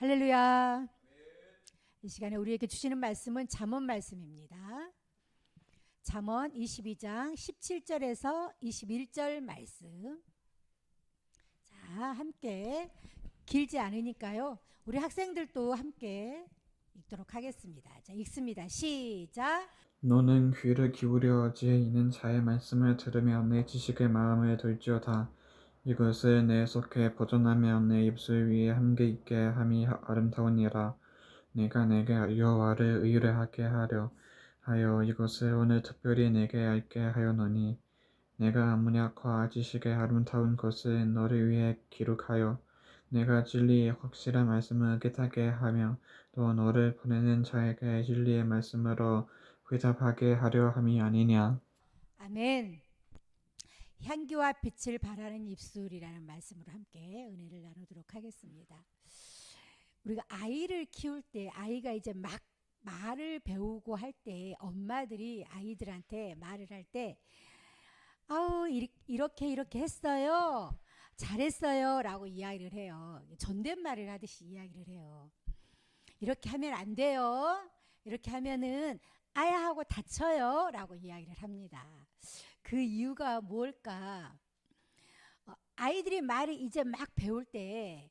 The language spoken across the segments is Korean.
할렐루야. 이 시간에 우리에게 주시는 말씀은 잠언 말씀입니다. 잠언 22장 17절에서 21절 말씀. 자, 함께 길지 않으니까요. 우리 학생들도 함께 읽도록 하겠습니다. 자, 읽습니다. 시작. 너는 귀를 기울여 지혜 있는 자의 말씀을 들으며 내 지식을 마음에 둘지어다. 이것을 내 속에 보존하며 내 입술 위에 함께 있게 함이 아름다우니라. 내가 내게 여호와를 의뢰하게 하려 하여 이것을 오늘 특별히 내게 알게 하였노니 내가 문학과 지식의 아름다운 것을 너를 위해 기록하여 내가 진리의 확실한 말씀을 깨닫게 하며 또 너를 보내는 자에게 진리의 말씀으로 회답하게 하려 함이 아니냐. 아멘. 향기와 빛을 발하는 입술이라는 말씀으로 함께 은혜를 나누도록 하겠습니다. 우리가 아이를 키울 때 아이가 이제 막 말을 배우고 할 때 엄마들이 아이들한테 말을 할 때 아우 이렇게 했어요. 잘했어요 라고 이야기를 해요. 존댓말을 하듯이 이야기를 해요. 이렇게 하면 안 돼요. 이렇게 하면은 아야 하고 다쳐요 라고 이야기를 합니다. 그 이유가 뭘까? 아이들이 말을 이제 막 배울 때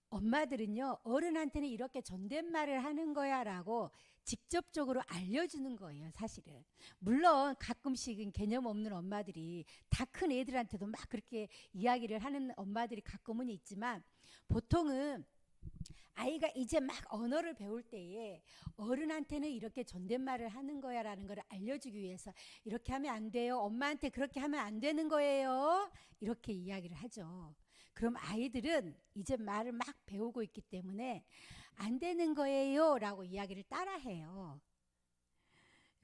엄마들은요, 어른한테는 이렇게 존댓말을 하는 거야 라고 직접적으로 알려주는 거예요, 사실은. 물론 가끔씩은 개념 없는 엄마들이 다 큰 애들한테도 막 그렇게 이야기를 하는 엄마들이 가끔은 있지만, 보통은 아이가 이제 막 언어를 배울 때에 어른한테는 이렇게 존댓말을 하는 거야 라는 걸 알려주기 위해서 이렇게 하면 안 돼요, 엄마한테 그렇게 하면 안 되는 거예요, 이렇게 이야기를 하죠. 그럼 아이들은 이제 말을 막 배우고 있기 때문에 안 되는 거예요 라고 이야기를 따라해요.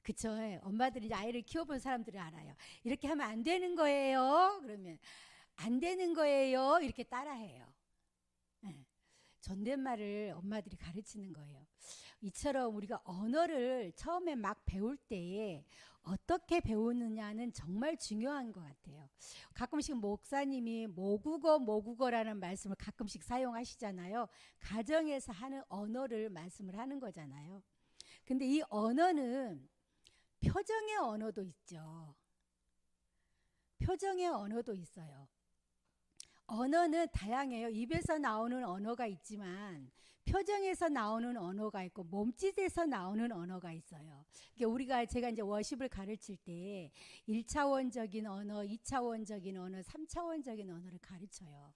그쵸? 엄마들이 이제 아이를 키워본 사람들은 알아요. 이렇게 하면 안 되는 거예요. 그러면 안 되는 거예요. 이렇게 따라해요. 네. 존댓말을 엄마들이 가르치는 거예요. 이처럼 우리가 언어를 처음에 막 배울 때에 어떻게 배우느냐는 정말 중요한 것 같아요. 가끔씩 목사님이 모국어라는 말씀을 가끔씩 사용하시잖아요. 가정에서 하는 언어를 말씀을 하는 거잖아요. 근데 이 언어는 표정의 언어도 있죠. 표정의 언어도 있어요. 언어는 다양해요. 입에서 나오는 언어가 있지만 표정에서 나오는 언어가 있고 몸짓에서 나오는 언어가 있어요. 그러니까 제가 이제 워십을 가르칠 때 1차원적인 언어, 2차원적인 언어, 3차원적인 언어를 가르쳐요.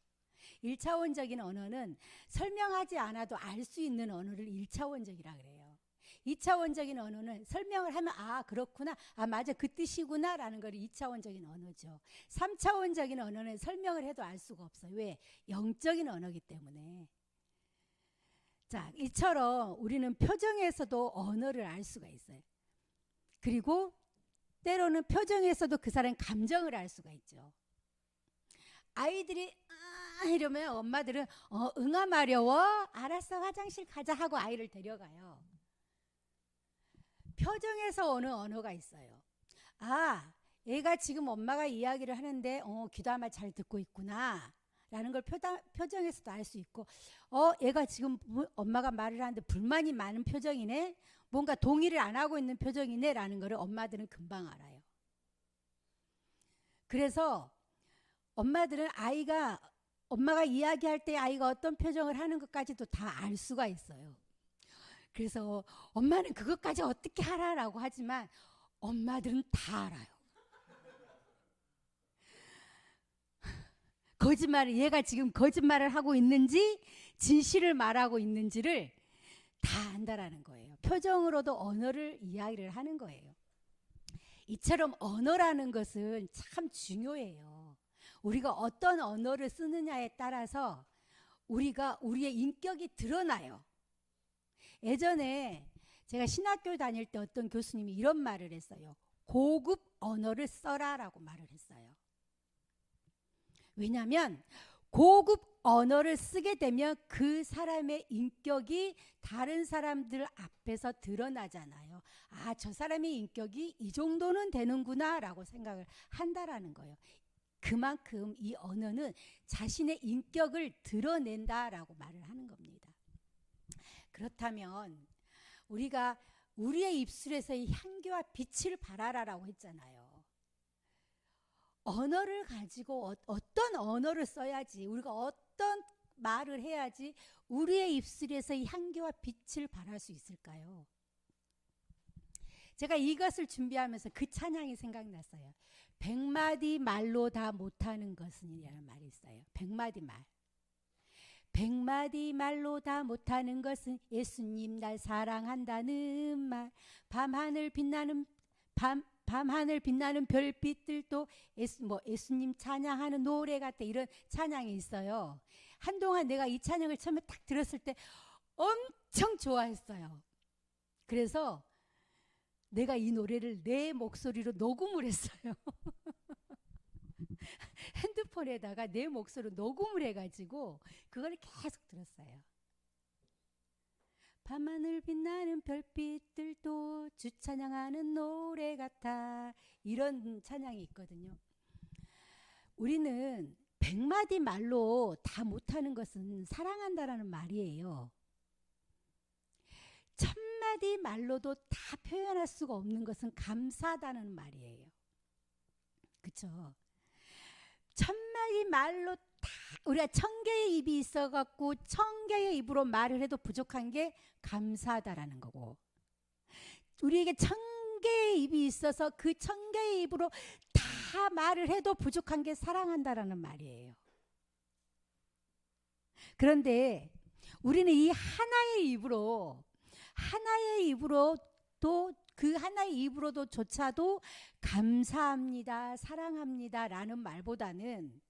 1차원적인 언어는 설명하지 않아도 알 수 있는 언어를 1차원적이라 그래요. 2차원적인 언어는 설명을 하면 아 그렇구나, 아 맞아 그 뜻이구나 라는 걸 2차원적인 언어죠. 3차원적인 언어는 설명을 해도 알 수가 없어요. 왜? 영적인 언어이기 때문에. 자, 이처럼 우리는 표정에서도 언어를 알 수가 있어요. 그리고 때로는 표정에서도 그 사람의 감정을 알 수가 있죠. 아이들이 이러면 엄마들은 응아 마려워? 알았어 화장실 가자 하고 아이를 데려가요. 표정에서 오는 언어가 있어요. 아, 애가 지금 엄마가 이야기를 하는데 귀담아 잘 듣고 있구나 라는 걸 표정에서도 알 수 있고, 애가 지금 엄마가 말을 하는데 불만이 많은 표정이네, 뭔가 동의를 안 하고 있는 표정이네 라는 걸 엄마들은 금방 알아요. 그래서 엄마들은 엄마가 이야기할 때 아이가 어떤 표정을 하는 것까지도 다 알 수가 있어요. 그래서 엄마는 그것까지 어떻게 하라라고 하지만 엄마들은 다 알아요. 얘가 지금 거짓말을 하고 있는지 진실을 말하고 있는지를 다 안다라는 거예요. 표정으로도 언어를 이야기를 하는 거예요. 이처럼 언어라는 것은 참 중요해요. 우리가 어떤 언어를 쓰느냐에 따라서 우리의 인격이 드러나요. 예전에 제가 신학교 다닐 때 어떤 교수님이 이런 말을 했어요. 고급 언어를 써라라고 말을 했어요. 왜냐하면 고급 언어를 쓰게 되면 그 사람의 인격이 다른 사람들 앞에서 드러나잖아요. 아, 저 사람의 인격이 이 정도는 되는구나 라고 생각을 한다라는 거예요. 그만큼 이 언어는 자신의 인격을 드러낸다라고 말을 하는 겁니다. 그렇다면 우리가 우리의 입술에서 이 향기와 빛을 발하라라고 했잖아요. 언어를 가지고 어떤 언어를 써야지, 우리가 어떤 말을 해야지 우리의 입술에서 이 향기와 빛을 발할 수 있을까요? 제가 이것을 준비하면서 그 찬양이 생각났어요. 100마디 말로 다 못하는 것은 이라는 말이 있어요. 100마디 말. 100마디 말로 다 못하는 것은 예수님 날 사랑한다는 말. 밤하늘 빛나는 별빛들도 예수님 찬양하는 노래 같아. 이런 찬양이 있어요. 한동안 내가 이 찬양을 처음에 딱 들었을 때 엄청 좋아했어요. 그래서 내가 이 노래를 내 목소리로 녹음을 했어요. 핸드폰에다가 내 목소리로 녹음을 해가지고 그걸 계속 들었어요. 밤하늘 빛나는 별빛들도 주 찬양하는 노래 같아. 이런 찬양이 있거든요. 우리는 100마디 말로 다 못하는 것은 사랑한다라는 말이에요. 1000마디 말로도 다 표현할 수가 없는 것은 감사하다는 말이에요. 그렇죠? 1000마디 말로 다 우리가 1000개의 입이 있어갖고 1000개의 입으로 말을 해도 부족한 게 감사하다라는 거고, 우리에게 1000개의 입이 있어서 그 1000개의 입으로 다 말을 해도 부족한 게 사랑한다라는 말이에요. 그런데 우리는 이 하나의 입으로도 그 하나의 입으로도조차도 감사합니다, 사랑합니다 라는 말보다는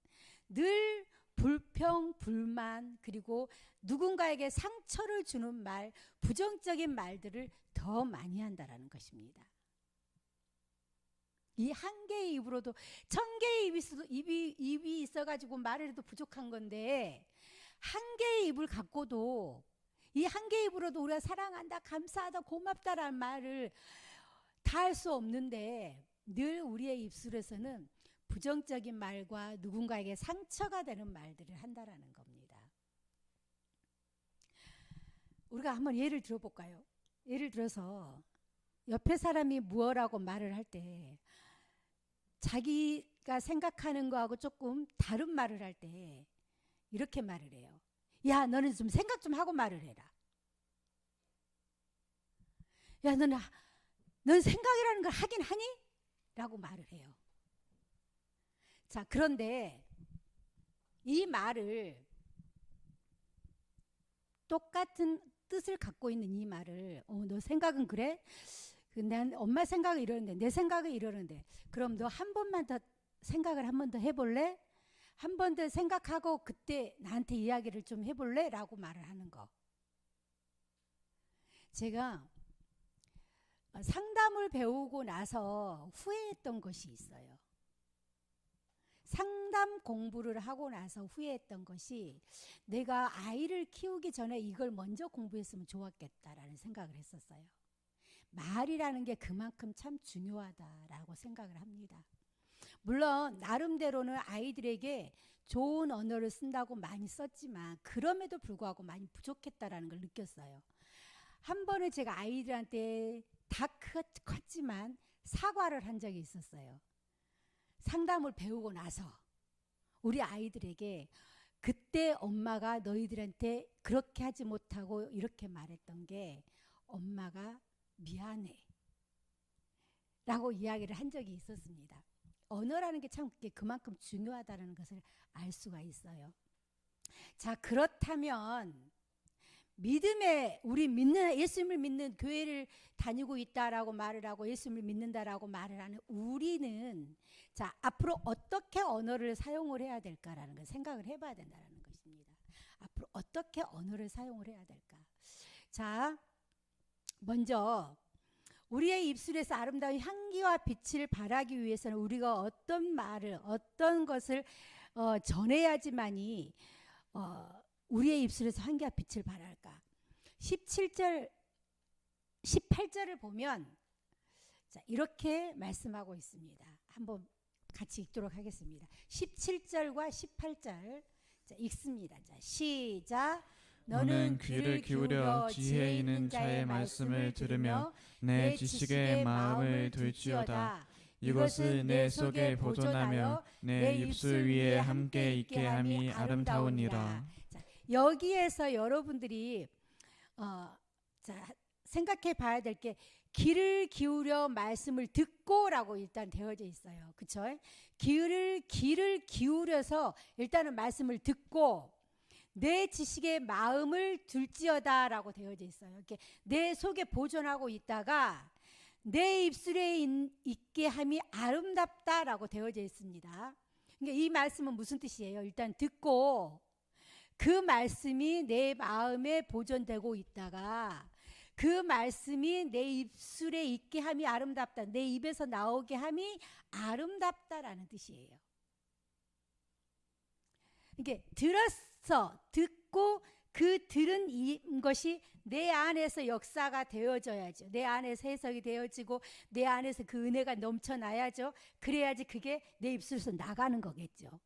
늘 불평, 불만, 그리고 누군가에게 상처를 주는 말, 부정적인 말들을 더 많이 한다라는 것입니다. 이 한 개의 입으로도 1000개의 입이 있어가지고 말을 해도 부족한 건데, 한 개의 입을 갖고도 이 한 개의 입으로도 우리가 사랑한다, 감사하다, 고맙다라는 말을 다 할 수 없는데, 늘 우리의 입술에서는 부정적인 말과 누군가에게 상처가 되는 말들을 한다라는 겁니다. 우리가 한번 예를 들어볼까요? 예를 들어서 옆에 사람이 무엇라고 말을 할 때 자기가 생각하는 거하고 조금 다른 말을 할 때 이렇게 말을 해요. 야, 너는 좀 생각 좀 하고 말을 해라. 야, 넌 생각이라는 걸 하긴 하니? 라고 말을 해요. 자, 그런데 이 말을, 똑같은 뜻을 갖고 있는 이 말을, 너 생각은 그래? 근데 엄마 생각은 이러는데, 내 생각은 이러는데, 그럼 너 한 번만 더 생각을 한 번 더 해볼래? 한 번 더 생각하고 그때 나한테 이야기를 좀 해볼래? 라고 말을 하는 거. 제가 상담을 배우고 나서 후회했던 것이 있어요. 상담 공부를 하고 나서 후회했던 것이, 내가 아이를 키우기 전에 이걸 먼저 공부했으면 좋았겠다라는 생각을 했었어요. 말이라는 게 그만큼 참 중요하다라고 생각을 합니다. 물론 나름대로는 아이들에게 좋은 언어를 쓴다고 많이 썼지만 그럼에도 불구하고 많이 부족했다라는 걸 느꼈어요. 한 번은 제가 아이들한테 다 컸지만 사과를 한 적이 있었어요. 상담을 배우고 나서 우리 아이들에게, 그때 엄마가 너희들한테 그렇게 하지 못하고 이렇게 말했던 게 엄마가 미안해 라고 이야기를 한 적이 있었습니다. 언어라는 게 참 그만큼 중요하다는 것을 알 수가 있어요. 자, 그렇다면 우리 예수님을 믿는 교회를 다니고 있다라고 말을 하고 예수님을 믿는다라고 말을 하는 우리는, 자, 앞으로 어떻게 언어를 사용을 해야 될까라는 걸 생각을 해봐야 된다는 것입니다. 앞으로 어떻게 언어를 사용을 해야 될까? 자, 먼저 우리의 입술에서 아름다운 향기와 빛을 발하기 위해서는 우리가 어떤 말을, 어떤 것을 전해야지만이 우리의 입술에서 향기와 빛을 발할까? 17절, 18절을 보면, 자, 이렇게 말씀하고 있습니다. 한번 같이 읽도록 하겠습니다. 17절과 18절, 자, 읽습니다. 자, 시작. 너는 귀를 기울여 지혜 있는 자의 말씀을 들으며 내 지식의 마음을 둘지어다. 이것을 내 속에 보존하며 내 입술 위에 함께 있게 함이 아름다우니라. 자, 여기에서 여러분들이 생각해 봐야 될 게 귀를 기울여 말씀을 듣고라고 일단 되어져 있어요. 그렇죠? 귀를 기울여서 일단은 말씀을 듣고 내 지식의 마음을 둘지어다라고 되어져 있어요. 이렇게 내 속에 보존하고 있다가 내 입술에 있게 함이 아름답다라고 되어져 있습니다. 그러니까 이 말씀은 무슨 뜻이에요? 일단 듣고 그 말씀이 내 마음에 보존되고 있다가 그 말씀이 내 입술에 있게 함이 아름답다. 내 입에서 나오게 함이 아름답다라는 뜻이에요. 이게 듣고 그 들은 것이 내 안에서 역사가 되어져야죠. 내 안에서 해석이 되어지고 내 안에서 그 은혜가 넘쳐나야죠. 그래야지 그게 내 입술에서 나가는 거겠죠.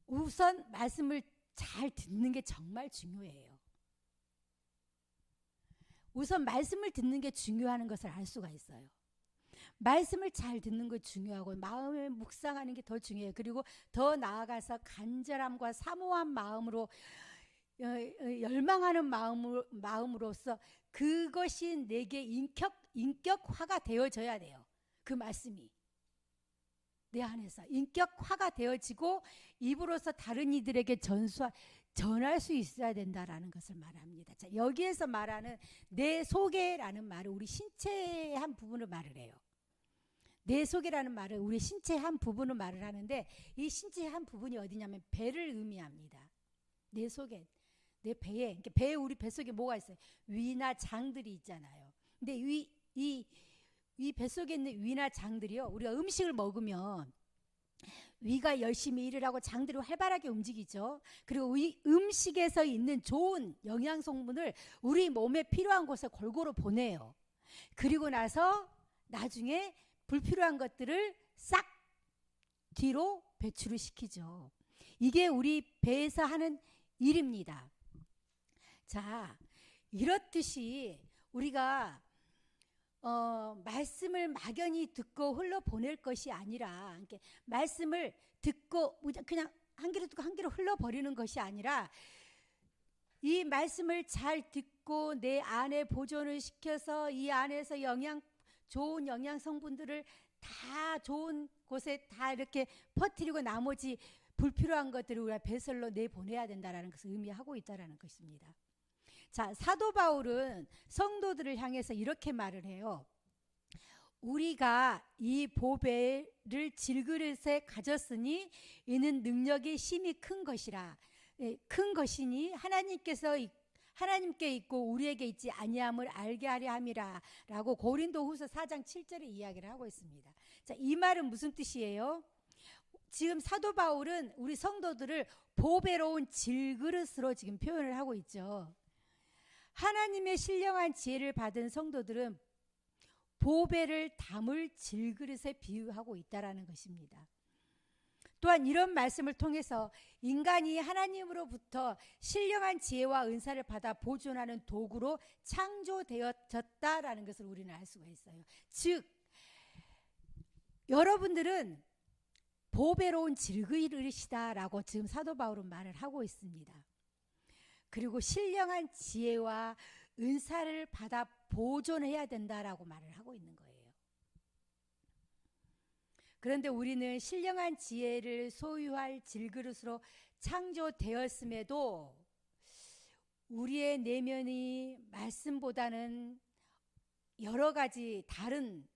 우선 말씀을 잘 듣는 게 정말 중요해요. 우선 말씀을 듣는 게 중요한 것을 알 수가 있어요. 말씀을 잘 듣는 거 중요하고 마음을 묵상하는 게 더 중요해요. 그리고 더 나아가서 간절함과 사모한 마음으로 열망하는 마음으로서 그것이 내게 인격화가 되어져야 돼요. 그 말씀이 내 안에서 인격화가 되어지고 입으로서 다른 이들에게 전할 수 있어야 된다라는 것을 말합니다. 자, 여기에서 말하는 내 속에라는 말은 우리 신체의 한 부분을 말을 해요. 내 속이라는 말은 우리 신체의 한 부분을 말을 하는데 이 신체의 한 부분이 어디냐면 배를 의미합니다. 내 속에 내 배에 우리 배 속에 뭐가 있어요? 위나 장들이 있잖아요. 근데 이 뱃속에 있는 위나 장들이요, 우리가 음식을 먹으면 위가 열심히 일을 하고 장들이 활발하게 움직이죠. 그리고 이 음식에서 있는 좋은 영양 성분을 우리 몸에 필요한 곳에 골고루 보내요. 그리고 나서 나중에 불필요한 것들을 싹 뒤로 배출을 시키죠. 이게 우리 배에서 하는 일입니다. 자, 이렇듯이 우리가 말씀을 막연히 듣고 흘러보낼 것이 아니라, 말씀을 듣고 그냥 한 귀로 듣고 한 귀로 흘러버리는 것이 아니라 이 말씀을 잘 듣고 내 안에 보존을 시켜서 이 안에서 좋은 영양 성분들을 다 좋은 곳에 다 이렇게 퍼뜨리고 나머지 불필요한 것들을 우리가 배설로 내보내야 된다는 것을 의미하고 있다는 것입니다. 자, 사도 바울은 성도들을 향해서 이렇게 말을 해요. 우리가 이 보배를 질그릇에 가졌으니 이는 능력이 심히 큰 것이라. 큰 것이니 하나님께 있고 우리에게 있지 아니함을 알게 하려 함이라 라고 고린도후서 4장 7절에 이야기를 하고 있습니다. 자, 이 말은 무슨 뜻이에요? 지금 사도 바울은 우리 성도들을 보배로운 질그릇으로 지금 표현을 하고 있죠. 하나님의 신령한 지혜를 받은 성도들은 보배를 담을 질그릇에 비유하고 있다라는 것입니다. 또한 이런 말씀을 통해서 인간이 하나님으로부터 신령한 지혜와 은사를 받아 보존하는 도구로 창조되어졌다라는 것을 우리는 알 수가 있어요. 즉, 여러분들은 보배로운 질그릇이다라고 지금 사도 바울은 말을 하고 있습니다. 그리고 신령한 지혜와 은사를 받아 보존해야 된다라고 말을 하고 있는 거예요. 그런데 우리는 신령한 지혜를 소유할 질그릇으로 창조되었음에도 우리의 내면이 말씀보다는 여러 가지 다른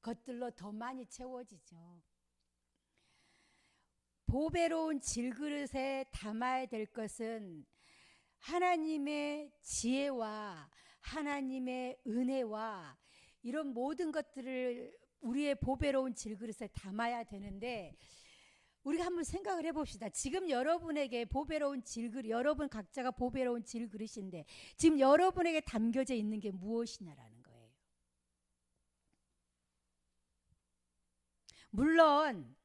것들로 더 많이 채워지죠. 보배로운 질그릇에 담아야 될 것은 하나님의 지혜와 하나님의 은혜와 이런 모든 것들을 우리의 보배로운 질그릇에 담아야 되는데, 우리가 한번 생각을 해봅시다. 지금 여러분에게 보배로운 질그릇, 여러분 각자가 보배로운 질그릇인데 지금 여러분에게 담겨져 있는 게 무엇이냐라는 거예요. 물론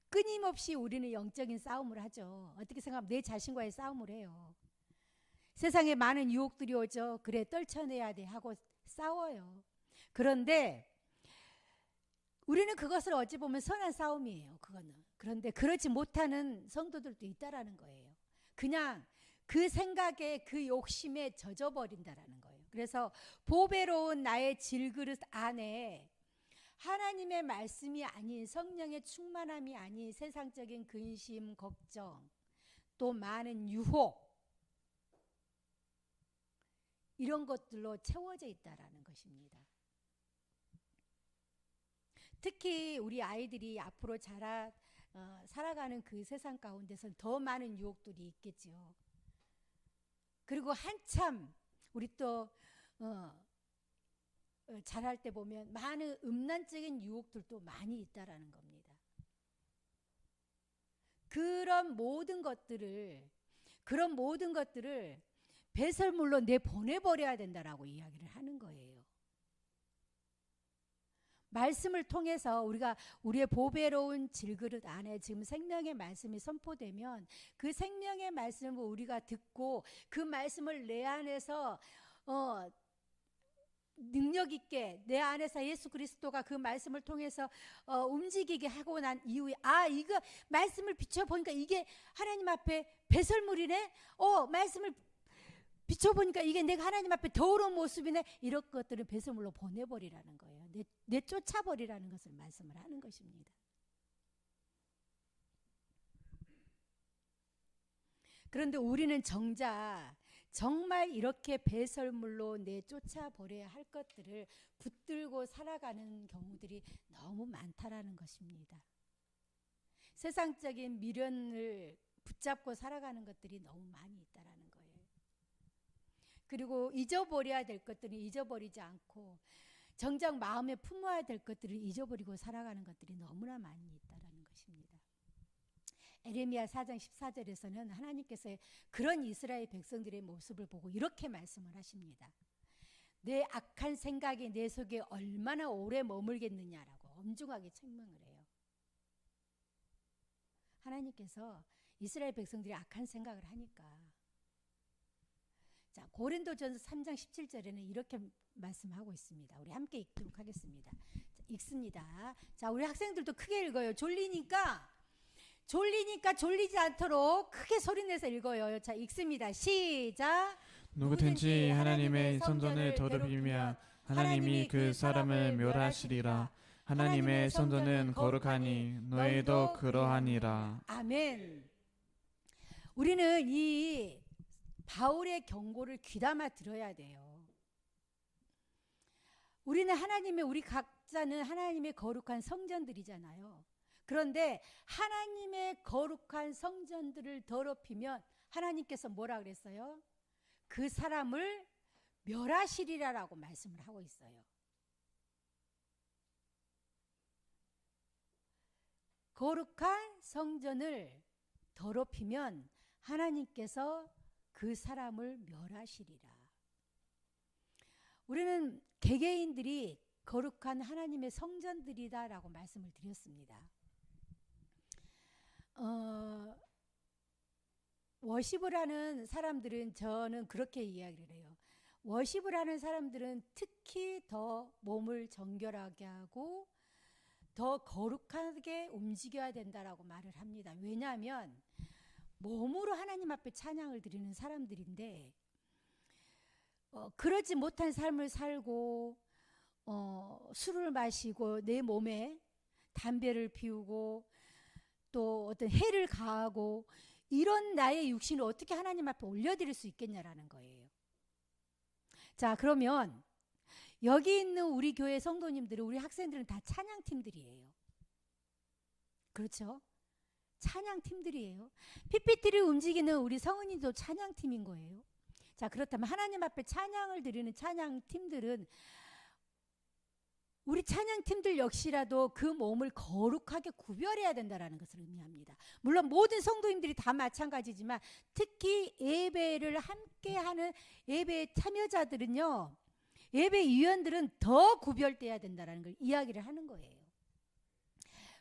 끊임없이 우리는 영적인 싸움을 하죠. 어떻게 생각하면 내 자신과의 싸움을 해요. 세상에 많은 유혹들이 오죠. 그래 떨쳐내야 돼 하고 싸워요. 그런데 우리는 그것을 어찌 보면 선한 싸움이에요. 그거는. 그런데 그렇지 못하는 성도들도 있다라는 거예요. 그냥 그 생각에 그 욕심에 젖어버린다라는 거예요. 그래서 보배로운 나의 질그릇 안에 하나님의 말씀이 아닌 성령의 충만함이 아닌 세상적인 근심, 걱정, 또 많은 유혹 이런 것들로 채워져 있다라는 것입니다. 특히 우리 아이들이 앞으로 살아가는 그 세상 가운데서 더 많은 유혹들이 있겠죠. 그리고 한참 우리 또 자랄 때 보면 많은 음란적인 유혹들도 많이 있다라는 겁니다. 그런 모든 것들을 배설물로 내보내버려야 된다라고 이야기를 하는 거예요. 말씀을 통해서 우리가 우리의 보배로운 질그릇 안에 지금 생명의 말씀이 선포되면 그 생명의 말씀을 우리가 듣고 그 말씀을 내 안에서 능력 있게 내 안에서 예수 그리스도가 그 말씀을 통해서 움직이게 하고 난 이후에 이거 말씀을 비춰보니까 이게 하나님 앞에 배설물이네. 말씀을 비춰보니까 이게 내가 하나님 앞에 더러운 모습이네. 이런 것들은 배설물로 보내버리라는 거예요. 내쫓아버리라는 것을 말씀을 하는 것입니다. 그런데 우리는 정말 이렇게 배설물로 내쫓아버려야 할 것들을 붙들고 살아가는 경우들이 너무 많다라는 것입니다. 세상적인 미련을 붙잡고 살아가는 것들이 너무 많이 있다라는 거예요. 그리고 잊어버려야 될 것들은 잊어버리지 않고 정작 마음에 품어야 될 것들을 잊어버리고 살아가는 것들이 너무나 많이 있다라는 것입니다. 에레미야 4장 14절에서는 하나님께서 그런 이스라엘 백성들의 모습을 보고 이렇게 말씀을 하십니다. 내 악한 생각이 내 속에 얼마나 오래 머물겠느냐라고 엄중하게 책망을 해요. 하나님께서 이스라엘 백성들이 악한 생각을 하니까. 자, 고린도전서 3장 17절에는 이렇게 말씀하고 있습니다. 우리 함께 읽도록 하겠습니다. 자, 읽습니다. 자, 우리 학생들도 크게 읽어요. 졸리니까 졸리지 않도록 크게 소리내서 읽어요. 자, 읽습니다. 시작. 누구든지 하나님의 성전을 더럽히며 하나님이 그 사람을 멸하시리라. 하나님의 성전은 거룩하니 너희도 그러하니라. 아멘. 우리는 이 바울의 경고를 귀담아 들어야 돼요. 우리 각자는 하나님의 거룩한 성전들이잖아요. 그런데 하나님의 거룩한 성전들을 더럽히면 하나님께서 뭐라 그랬어요? 그 사람을 멸하시리라라고 말씀을 하고 있어요. 거룩한 성전을 더럽히면 하나님께서 그 사람을 멸하시리라. 우리는 개개인들이 거룩한 하나님의 성전들이다라고 말씀을 드렸습니다. 워십을 하는 사람들은 저는 그렇게 이야기를 해요. 워십을 하는 사람들은 특히 더 몸을 정결하게 하고 더 거룩하게 움직여야 된다라고 말을 합니다. 왜냐하면 몸으로 하나님 앞에 찬양을 드리는 사람들인데 그러지 못한 삶을 살고 술을 마시고 내 몸에 담배를 피우고 또 어떤 해를 가하고 이런 나의 육신을 어떻게 하나님 앞에 올려드릴 수 있겠냐라는 거예요. 자, 그러면 여기 있는 우리 교회 성도님들은, 우리 학생들은 다 찬양팀들이에요. 그렇죠? 찬양팀들이에요. PPT를 움직이는 우리 성은이도 찬양팀인 거예요. 자, 그렇다면 하나님 앞에 찬양을 드리는 찬양팀들은 우리 찬양팀들 역시라도 그 몸을 거룩하게 구별해야 된다는 것을 의미합니다. 물론 모든 성도님들이 다 마찬가지지만 특히 예배를 함께하는 예배 참여자들은요, 예배 위원들은 더 구별돼야 된다는 걸 이야기를 하는 거예요.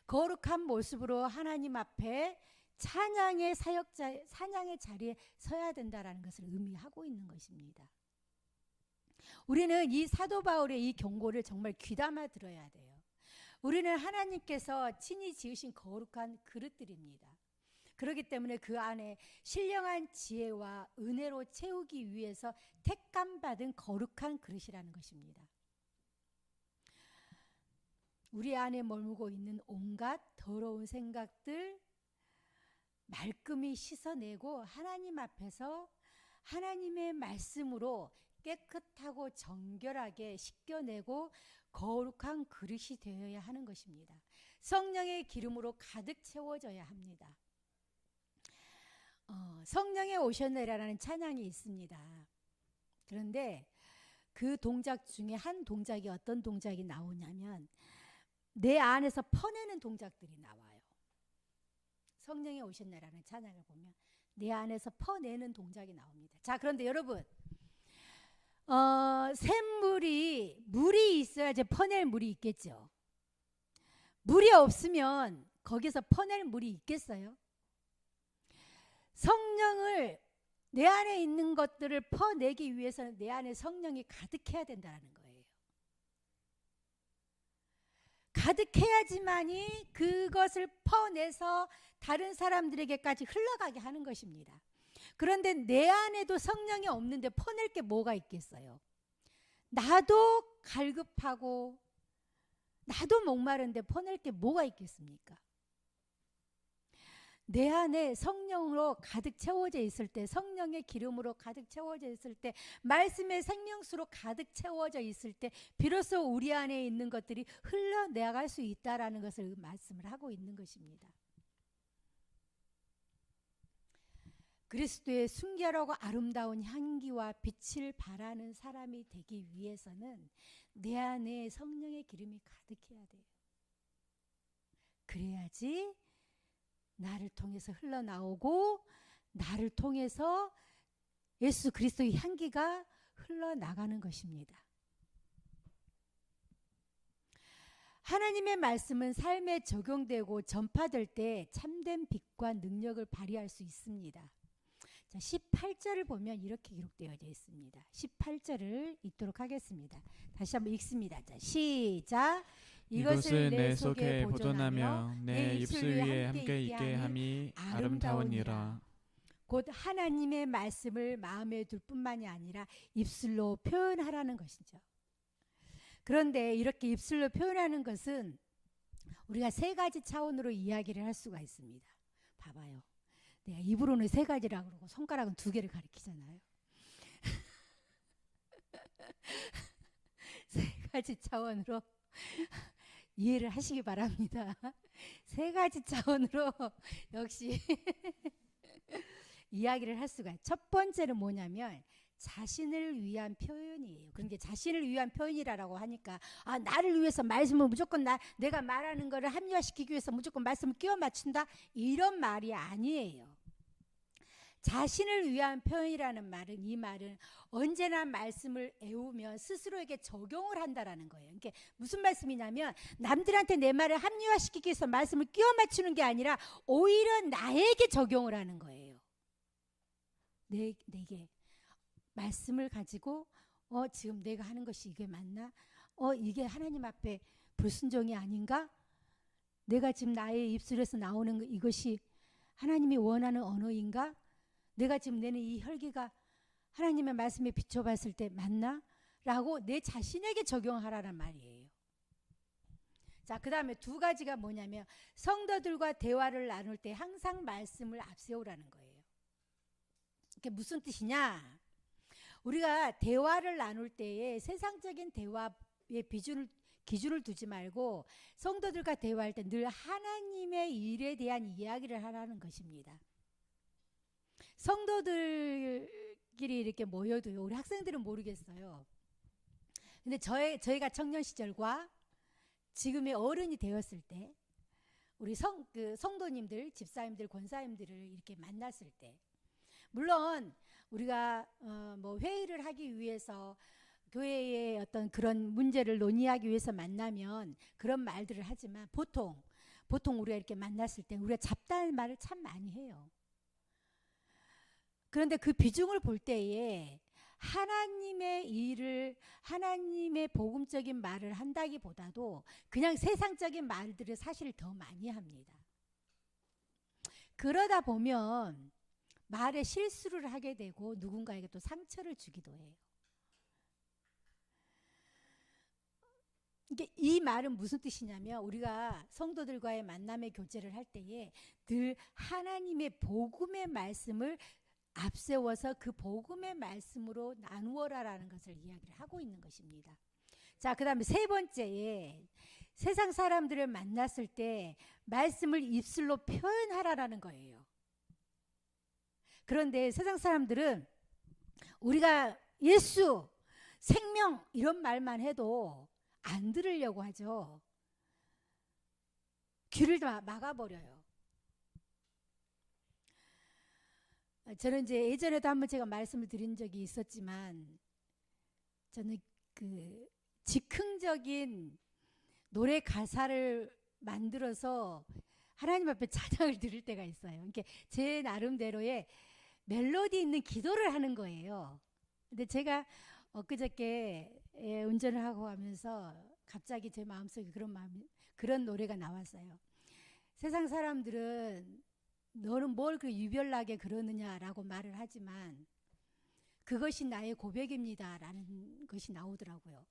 거룩한 모습으로 하나님 앞에 찬양의 사역자, 찬양의 자리에 서야 된다라는 것을 의미하고 있는 것입니다. 우리는 이 사도 바울의 이 경고를 정말 귀담아 들어야 돼요. 우리는 하나님께서 친히 지으신 거룩한 그릇들입니다. 그렇기 때문에 그 안에 신령한 지혜와 은혜로 채우기 위해서 택감받은 거룩한 그릇이라는 것입니다. 우리 안에 머물고 있는 온갖 더러운 생각들 말끔히 씻어내고 하나님 앞에서 하나님의 말씀으로 깨끗하고 정결하게 씻겨내고 거룩한 그릇이 되어야 하는 것입니다. 성령의 기름으로 가득 채워져야 합니다. 성령의 오셨네라는 찬양이 있습니다. 그런데 그 동작 중에 한 동작이 어떤 동작이 나오냐면 내 안에서 퍼내는 동작들이 나와요. 성령이 오셨네라는 찬양을 보면 내 안에서 퍼내는 동작이 나옵니다. 자, 그런데 여러분, 샘물이 물이 있어야지 퍼낼 물이 있겠죠. 물이 없으면 거기서 퍼낼 물이 있겠어요? 성령을 내 안에 있는 것들을 퍼내기 위해서는 내 안에 성령이 가득해야 된다는 거예요. 가득해야지만이 그것을 퍼내서 다른 사람들에게까지 흘러가게 하는 것입니다. 그런데 내 안에도 성령이 없는데 퍼낼 게 뭐가 있겠어요? 나도 갈급하고 나도 목마른데 퍼낼 게 뭐가 있겠습니까? 내 안에 성령으로 가득 채워져 있을 때, 성령의 기름으로 가득 채워져 있을 때, 말씀의 생명수로 가득 채워져 있을 때 비로소 우리 안에 있는 것들이 흘러나갈 수 있다라는 것을 말씀을 하고 있는 것입니다. 그리스도의 순결하고 아름다운 향기와 빛을 발하는 사람이 되기 위해서는 내 안에 성령의 기름이 가득해야 돼요. 그래야지 나를 통해서 흘러나오고 나를 통해서 예수 그리스도의 향기가 흘러나가는 것입니다. 하나님의 말씀은 삶에 적용되고 전파될 때 참된 빛과 능력을 발휘할 수 있습니다. 자, 18절을 보면 이렇게 기록되어 있습니다. 18절을 읽도록 하겠습니다. 다시 한번 읽습니다. 자, 시작. 이것을 내 속에 보존하며 내 입술 위에 함께 있게 함이 아름다우니라. 곧 하나님의 말씀을 마음에 둘 뿐만이 아니라 입술로 표현하라는 것이죠. 그런데 이렇게 입술로 표현하는 것은 우리가 세 가지 차원으로 이야기를 할 수가 있습니다. 봐봐요. 내가 입으로는 세 가지라고 그러고 손가락은 두 개를 가리키잖아요. 세 가지 차원으로 이해를 하시기 바랍니다. 세 가지 차원으로 역시 이야기를 할 수가 있어요. 첫 번째는 뭐냐면 자신을 위한 표현이에요. 그러니까 자신을 위한 표현이라고 하니까 나를 위해서 말씀을 무조건 내가 말하는 거를 합리화시키기 위해서 무조건 말씀을 끼워 맞춘다 이런 말이 아니에요. 자신을 위한 표현이라는 말은 이 말은 언제나 말씀을 애우면 스스로에게 적용을 한다라는 거예요. 그러니까 무슨 말씀이냐면 남들한테 내 말을 합리화시키기 위해서 말씀을 끼워 맞추는 게 아니라 오히려 나에게 적용을 하는 거예요. 내게 말씀을 가지고 지금 내가 하는 것이 이게 맞나? 이게 하나님 앞에 불순종이 아닌가? 내가 지금 나의 입술에서 나오는 이것이 하나님이 원하는 언어인가? 내가 지금 내는 이 혈기가 하나님의 말씀에 비춰봤을 때 맞나? 라고 내 자신에게 적용하라는 말이에요. 자, 그 다음에 두 가지가 뭐냐면 성도들과 대화를 나눌 때 항상 말씀을 앞세우라는 거예요. 이게 무슨 뜻이냐? 우리가 대화를 나눌 때에 세상적인 대화의 기준을 두지 말고 성도들과 대화할 때 늘 하나님의 일에 대한 이야기를 하라는 것입니다. 성도들끼리 이렇게 모여도요, 우리 학생들은 모르겠어요. 근데 저희가 청년 시절과 지금의 어른이 되었을 때 우리 성도님들, 집사님들, 권사님들을 이렇게 만났을 때 물론 우리가 회의를 하기 위해서 교회의 어떤 그런 문제를 논의하기 위해서 만나면 그런 말들을 하지만 보통 보통 우리가 이렇게 만났을 때 우리가 잡다한 말을 참 많이 해요. 그런데 그 비중을 볼 때에 하나님의 일을, 하나님의 복음적인 말을 한다기보다도 그냥 세상적인 말들을 사실 더 많이 합니다. 그러다 보면 말에 실수를 하게 되고 누군가에게 또 상처를 주기도 해요. 이게 이 말은 무슨 뜻이냐면 우리가 성도들과의 만남의 교제를 할 때에 늘 하나님의 복음의 말씀을 앞세워서 그 복음의 말씀으로 나누어라라는 것을 이야기를 하고 있는 것입니다. 자, 그 다음에 세 번째에 세상 사람들을 만났을 때 말씀을 입술로 표현하라라는 거예요. 그런데 세상 사람들은 우리가 예수, 생명 이런 말만 해도 안 들으려고 하죠. 귀를 막아버려요. 저는 이제 예전에도 한번 제가 말씀을 드린 적이 있었지만 저는 그 즉흥적인 노래 가사를 만들어서 하나님 앞에 찬양을 드릴 때가 있어요. 이게 제 나름대로의 멜로디 있는 기도를 하는 거예요. 근데 제가 엊그저께 운전을 하고 가면서 갑자기 제 마음속에 그런 노래가 나왔어요. 세상 사람들은 너는 뭘 그 유별나게 그러느냐라고 말을 하지만 그것이 나의 고백입니다라는 것이 나오더라고요.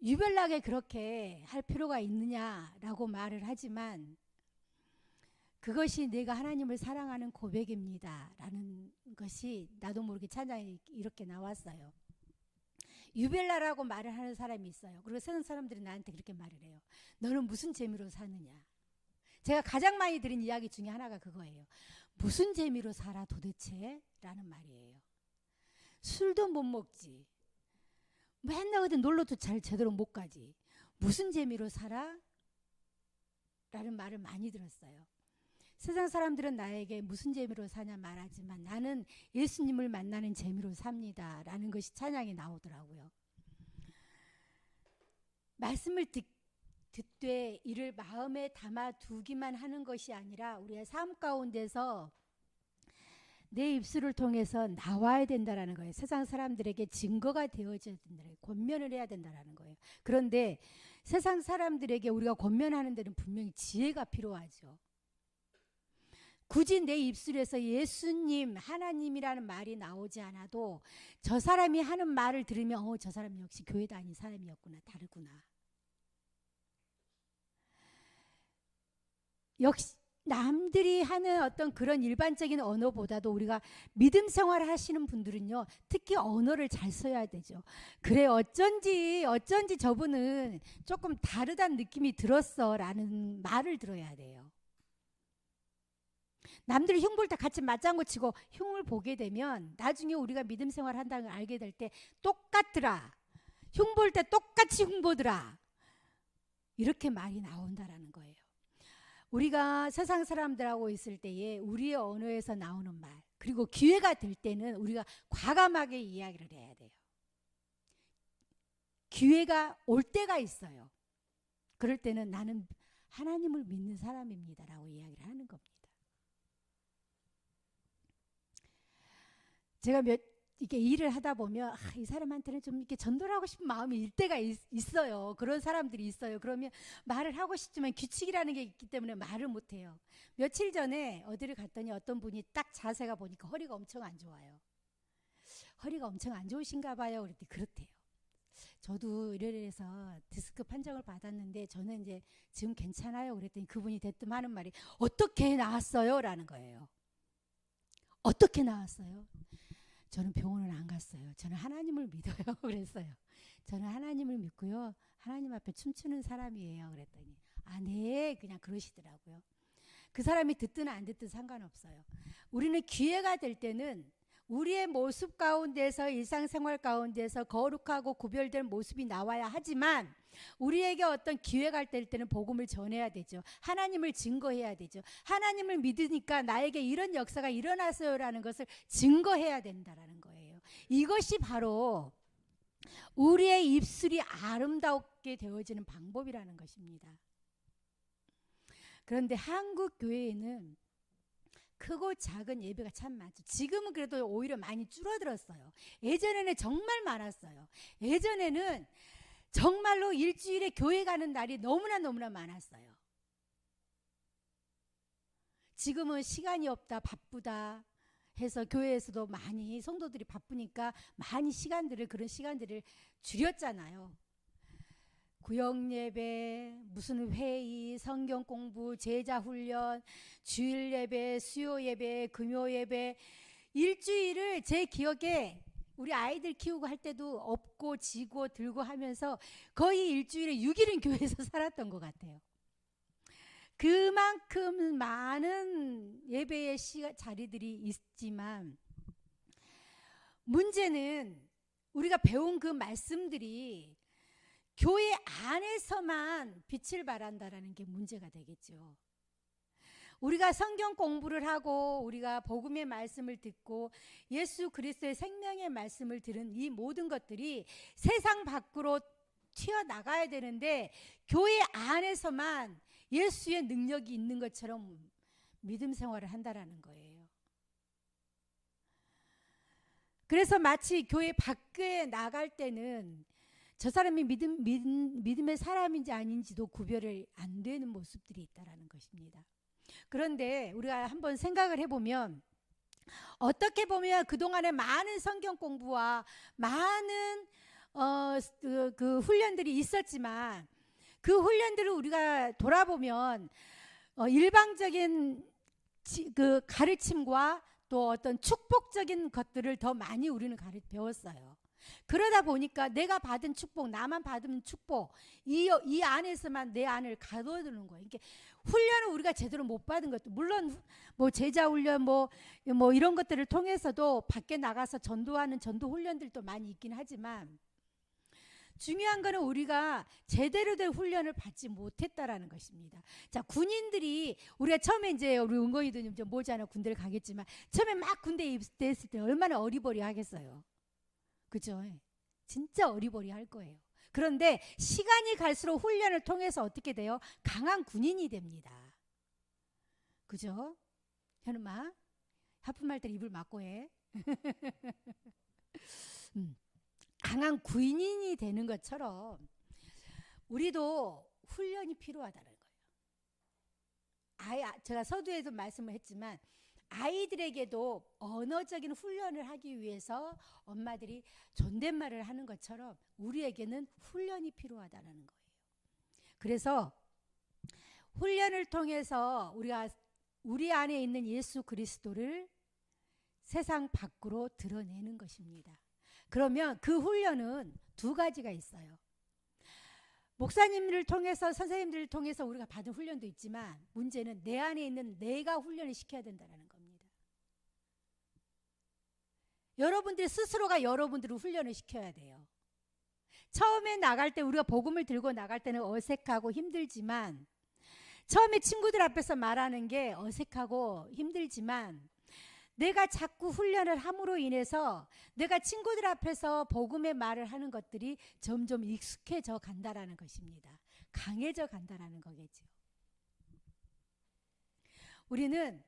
유별나게 그렇게 할 필요가 있느냐라고 말을 하지만 그것이 내가 하나님을 사랑하는 고백입니다라는 것이 나도 모르게 찬양이 이렇게 나왔어요. 유별나라고 말을 하는 사람이 있어요. 그리고 세상 사람들이 나한테 그렇게 말을 해요. 너는 무슨 재미로 사느냐. 제가 가장 많이 들은 이야기 중에 하나가 그거예요. 무슨 재미로 살아 도대체? 라는 말이에요. 술도 못 먹지. 맨날 어디 놀러도 잘 제대로 못 가지. 무슨 재미로 살아? 라는 말을 많이 들었어요. 세상 사람들은 나에게 무슨 재미로 사냐 말하지만 나는 예수님을 만나는 재미로 삽니다. 라는 것이 찬양이 나오더라고요. 말씀을 듣되 이를 마음에 담아두기만 하는 것이 아니라 우리의 삶 가운데서 내 입술을 통해서 나와야 된다라는 거예요. 세상 사람들에게 증거가 되어져야 된다는, 권면을 해야 된다라는 거예요. 그런데 세상 사람들에게 우리가 권면하는 데는 분명히 지혜가 필요하죠. 굳이 내 입술에서 예수님, 하나님이라는 말이 나오지 않아도 저 사람이 하는 말을 들으면 저 사람이 역시 교회 다니는 사람이었구나, 다르구나. 역시 남들이 하는 어떤 그런 일반적인 언어보다도 우리가 믿음 생활을 하시는 분들은요, 특히 언어를 잘 써야 되죠. 그래, 어쩐지 저분은 조금 다르다는 느낌이 들었어 라는 말을 들어야 돼요. 남들이 흉 볼 때 같이 맞장구 치고 흉을 보게 되면 나중에 우리가 믿음 생활을 한다는 걸 알게 될 때 똑같더라. 흉 볼 때 똑같이 흉 보더라. 이렇게 말이 나온다라는 거예요. 우리가 세상 사람들하고 있을 때에 우리의 언어에서 나오는 말, 그리고 기회가 될 때는 우리가 과감하게 이야기를 해야 돼요. 기회가 올 때가 있어요. 그럴 때는 나는 하나님을 믿는 사람입니다라고 이야기를 하는 겁니다. 제가 이렇게 일을 하다 보면 이 사람한테는 좀 이렇게 전도를 하고 싶은 마음이 일 때가 있어요. 그런 사람들이 있어요. 그러면 말을 하고 싶지만 규칙이라는 게 있기 때문에 말을 못해요. 며칠 전에 어디를 갔더니 어떤 분이 딱 자세가 보니까 허리가 엄청 안 좋아요. 허리가 엄청 안 좋으신가 봐요. 그랬더니 그렇대요. 저도 이래서 디스크 판정을 받았는데 저는 이제 지금 괜찮아요. 그랬더니 그분이 대뜸 하는 말이 어떻게 나았어요? 라는 거예요. 어떻게 나았어요? 저는 병원을 안 갔어요. 저는 하나님을 믿어요. 그랬어요. 저는 하나님을 믿고요. 하나님 앞에 춤추는 사람이에요. 그랬더니 네, 그냥 그러시더라고요. 그 사람이 듣든 안 듣든 상관없어요. 우리는 기회가 될 때는 우리의 모습 가운데서 일상생활 가운데서 거룩하고 구별된 모습이 나와야 하지만 우리에게 어떤 기회가 될 때는 복음을 전해야 되죠. 하나님을 증거해야 되죠. 하나님을 믿으니까 나에게 이런 역사가 일어났어요라는 것을 증거해야 된다라는 거예요. 이것이 바로 우리의 입술이 아름답게 되어지는 방법이라는 것입니다. 그런데 한국 교회에는 크고 작은 예배가 참 많죠. 지금은 그래도 오히려 많이 줄어들었어요. 예전에는 정말 많았어요. 예전에는 정말로 일주일에 교회 가는 날이 너무나 많았어요. 지금은 시간이 없다, 바쁘다 해서 교회에서도 많이 성도들이 바쁘니까 많이 그런 시간들을 줄였잖아요. 구역 예배, 무슨 회의, 성경 공부, 제자 훈련, 주일 예배, 수요 예배, 금요 예배, 일주일을 제 기억에 우리 아이들 키우고 할 때도 업고 지고 들고 하면서 거의 일주일에 6일은 교회에서 살았던 것 같아요. 그만큼 많은 예배의 자리들이 있지만 문제는 우리가 배운 그 말씀들이 교회 안에서만 빛을 발한다라는 게 문제가 되겠죠. 우리가 성경 공부를 하고 우리가 복음의 말씀을 듣고 예수 그리스도의 생명의 말씀을 들은 이 모든 것들이 세상 밖으로 튀어나가야 되는데 교회 안에서만 예수의 능력이 있는 것처럼 믿음 생활을 한다라는 거예요. 그래서 마치 교회 밖에 나갈 때는 저 사람이 믿음의 사람인지 아닌지도 구별이 안 되는 모습들이 있다라는 것입니다. 그런데 우리가 한번 생각을 해보면 어떻게 보면 그동안에 많은 성경 공부와 많은 그 훈련들이 있었지만 그 훈련들을 우리가 돌아보면 일방적인 그 가르침과 또 어떤 축복적인 것들을 더 많이 우리는 배웠어요. 그러다 보니까 내가 받은 축복, 나만 받은 축복, 이 안에서만 내 안을 가둬두는 거예요. 이게 훈련을 우리가 제대로 못 받은 것도 물론 뭐 제자 훈련 뭐 이런 것들을 통해서도 밖에 나가서 전도하는 전도 훈련들도 많이 있긴 하지만 중요한 거는 우리가 제대로 된 훈련을 받지 못했다라는 것입니다. 자, 군인들이 우리가 처음에 이제 우리 은건이도 좀 모자나 군대를 가겠지만 처음에 막 군대에 입대했을 때 얼마나 어리버리하겠어요. 그죠? 진짜 어리버리할 거예요. 그런데 시간이 갈수록 훈련을 통해서 어떻게 돼요? 강한 군인이 됩니다. 그죠? 현우마 하품할 때 입을 막고 해. 강한 군인이 되는 것처럼 우리도 훈련이 필요하다는 거예요. 제가 서두에도 말씀을 했지만 아이들에게도 언어적인 훈련을 하기 위해서 엄마들이 존댓말을 하는 것처럼 우리에게는 훈련이 필요하다는 거예요. 그래서 훈련을 통해서 우리가 우리 안에 있는 예수 그리스도를 세상 밖으로 드러내는 것입니다. 그러면 그 훈련은 두 가지가 있어요. 목사님들을 통해서 선생님들을 통해서 우리가 받은 훈련도 있지만 문제는 내 안에 있는 내가 훈련을 시켜야 된다는 겁니다. 여러분들 스스로가 여러분들을 훈련을 시켜야 돼요. 처음에 나갈 때 우리가 복음을 들고 나갈 때는 어색하고 힘들지만 처음에 친구들 앞에서 말하는 게 어색하고 힘들지만 내가 자꾸 훈련을 함으로 인해서 내가 친구들 앞에서 복음의 말을 하는 것들이 점점 익숙해져 간다라는 것입니다. 강해져 간다라는 거겠죠. 우리는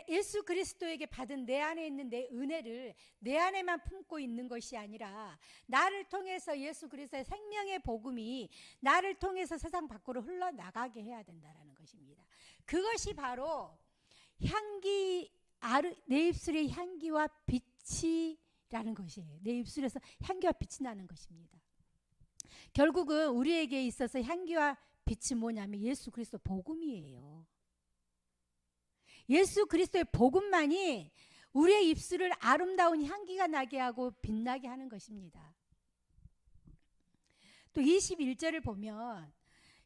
예수 그리스도에게 받은 내 안에 있는 내 은혜를 내 안에만 품고 있는 것이 아니라 나를 통해서 예수 그리스도의 생명의 복음이 나를 통해서 세상 밖으로 흘러나가게 해야 된다는 것입니다. 그것이 바로 내 입술의 향기와 빛이라는 것이에요. 내 입술에서 향기와 빛이 나는 것입니다. 결국은 우리에게 있어서 향기와 빛이 뭐냐면 예수 그리스도 복음이에요. 예수 그리스도의 복음만이 우리의 입술을 아름다운 향기가 나게 하고 빛나게 하는 것입니다. 또 21절을 보면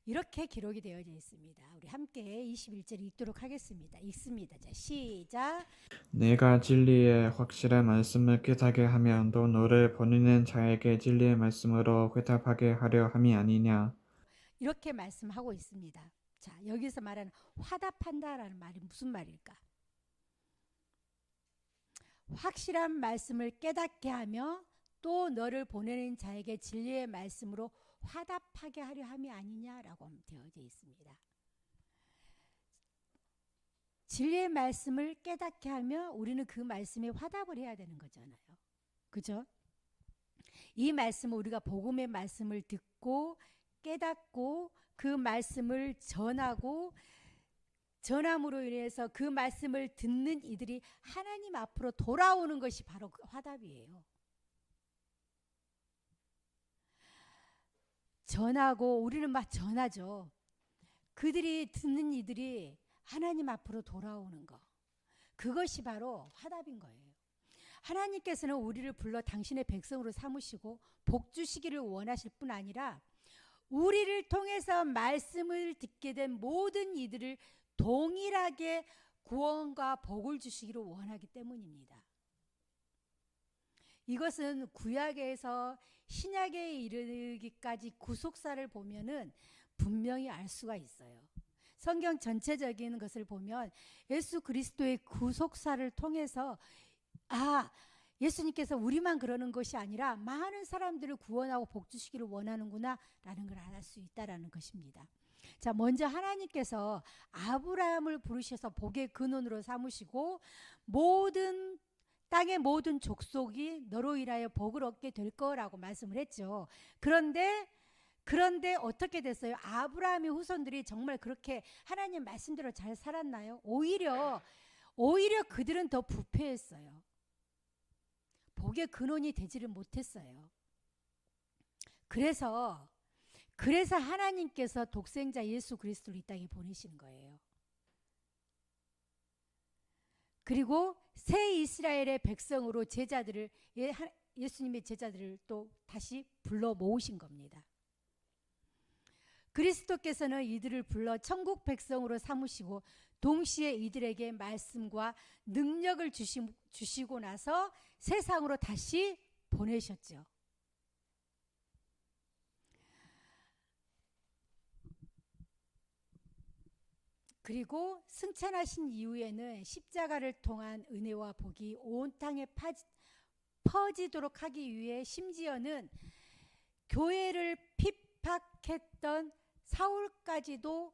이렇게 기록이 되어져 있습니다. 우리 함께 21절 읽도록 하겠습니다. 읽습니다. 자, 시작. 내가 진리의 확실한 말씀을 깨닫게 하면 또 너를 보내는 자에게 진리의 말씀으로 회답하게 하려 함이 아니냐. 이렇게 말씀하고 있습니다. 자, 여기서 말하는 화답한다라는 말이 무슨 말일까? 확실한 말씀을 깨닫게 하며 또 너를 보내는 자에게 진리의 말씀으로 화답하게 하려 함이 아니냐라고 되어져 있습니다. 진리의 말씀을 깨닫게 하며 우리는 그 말씀에 화답을 해야 되는 거잖아요. 그죠? 이 말씀을 우리가 복음의 말씀을 듣고 깨닫고 그 말씀을 전함으로 인해서 그 말씀을 듣는 이들이 하나님 앞으로 돌아오는 것이 바로 그 화답이에요. 전하고 우리는 막 전하죠. 그들이 듣는 이들이 하나님 앞으로 돌아오는 거. 그것이 바로 화답인 거예요. 하나님께서는 우리를 불러 당신의 백성으로 삼으시고 복 주시기를 원하실 뿐 아니라 우리를 통해서 말씀을 듣게 된 모든 이들을 동일하게 구원과 복을 주시기를 원하기 때문입니다. 이것은 구약에서 신약에 이르기까지 구속사를 보면은 분명히 알 수가 있어요. 성경 전체적인 것을 보면 예수 그리스도의 구속사를 통해서 예수님께서 우리만 그러는 것이 아니라 많은 사람들을 구원하고 복 주시기를 원하는구나 라는 걸 알 수 있다라는 것입니다. 자, 먼저 하나님께서 아브라함을 부르셔서 복의 근원으로 삼으시고 땅의 모든 족속이 너로 인하여 복을 얻게 될 거라고 말씀을 했죠. 그런데 어떻게 됐어요? 아브라함의 후손들이 정말 그렇게 하나님 말씀대로 잘 살았나요? 오히려 그들은 더 부패했어요. 복의 근원이 되지를 못했어요. 그래서 하나님께서 독생자 예수 그리스도를 이 땅에 보내시는 거예요. 그리고 새 이스라엘의 백성으로 예수님의 제자들을 또 다시 불러 모으신 겁니다. 그리스도께서는 이들을 불러 천국 백성으로 삼으시고 동시에 이들에게 말씀과 능력을 주시고 나서 세상으로 다시 보내셨죠. 그리고 승천하신 이후에는 십자가를 통한 은혜와 복이 온 땅에 퍼지도록 하기 위해 심지어는 교회를 핍박했던 사울까지도